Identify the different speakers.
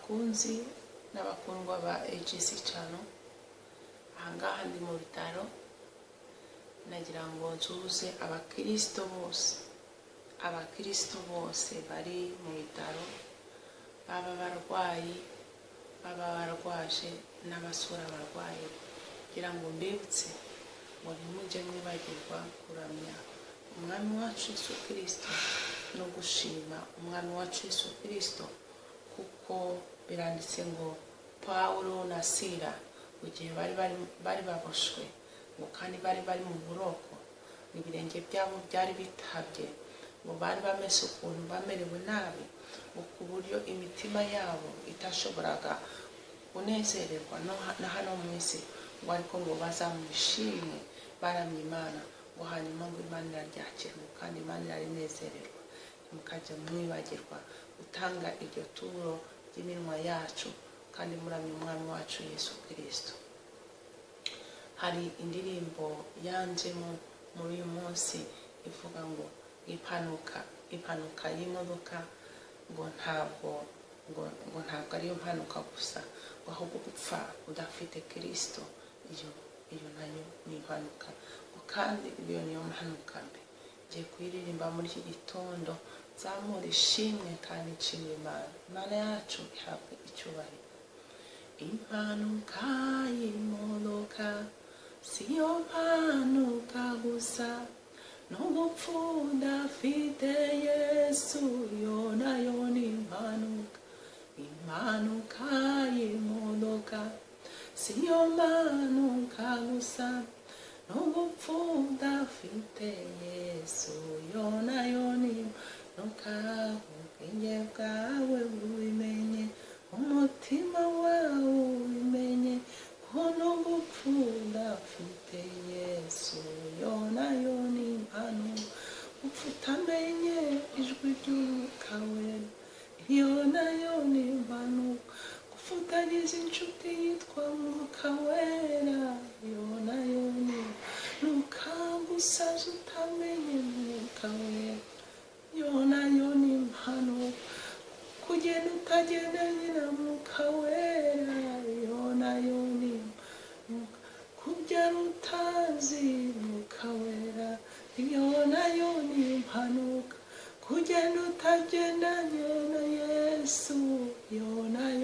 Speaker 1: bakunzi n'abakundwa ba AGC channel. Ahangaha ndi mu bitaro, nagira ngo nsuhuze abakristo bose bari mu bitaro, baba barwayi, baba barwaje n'abasura barwaye, kugira ngo mbibutse ngo ntimujye mwibagirwa kuramya umwami wacu Yesu Kristo no gushima umwami wacu Yesu Kristo, kuko biranditse ngo Paulo na Sila igihe bari baboshwe ngo kandi bari mu buroko, ibirenge byabo byari bitabye, ngo bari bameze ukuntu bamerewe nabi, ku buryo imitima yabo itashoboraga kunezererwa na hano mu isi, ngo ariko ngo bazamwishimwe baramye Imana, ngo hanyuma ngo Imana iraryakirwa kandi Imana irarinezererwa. Mukajya mwibagirwa gutanga iryo turo ry'iminwa yacu kandi muramye umwami wacu Yesu Kristo. Hari indirimbo yanjemo muri uyu munsi ivuga ngo impanuka y'imodoka, ngo ntabwo ariyo mpanuka gusa, ngo ahubwo gupfa udafite Kristo, iyo nayo ni impanuka, ngo kandi iyo niyo mpanuka mbi. Ngiye kuyiririmba muri iki gitondo, zamura ishimwe kandi nshimira Imana yacu ihabwe icyubahiro. Impanuka y'imodoka siyo mpanuka gusa, n'ugupfa udafite Yesu yo nayo ni impanuka. Impanuka y'imodoka siyo mpanuka gusa, n'ugupfa udafite Yesu yo nayo ni impanuka. Ubwenge bwawe bubimenye, umutima wawe ubimenye, ko n'ugupfa udafite Yesu yo nayo ni impanuka. Upfa utamenye ijwi ry'Umwuka Wera, iyo nayo ni impanuka. Upfa utagize inshuti yitwa Mwuka Wera, iyo nayo ni impanuka. Gusaza utamenye Mwuka Wera, iyo nayo ni impanuka. Kugenda utagendanye na Mwuka Wera, iyo nayo ni impanuka. Kubyara utazi Mwuka Wera, iyo nayo ni impanuka. Kugenda utagendanye na Yesu, iyo nayo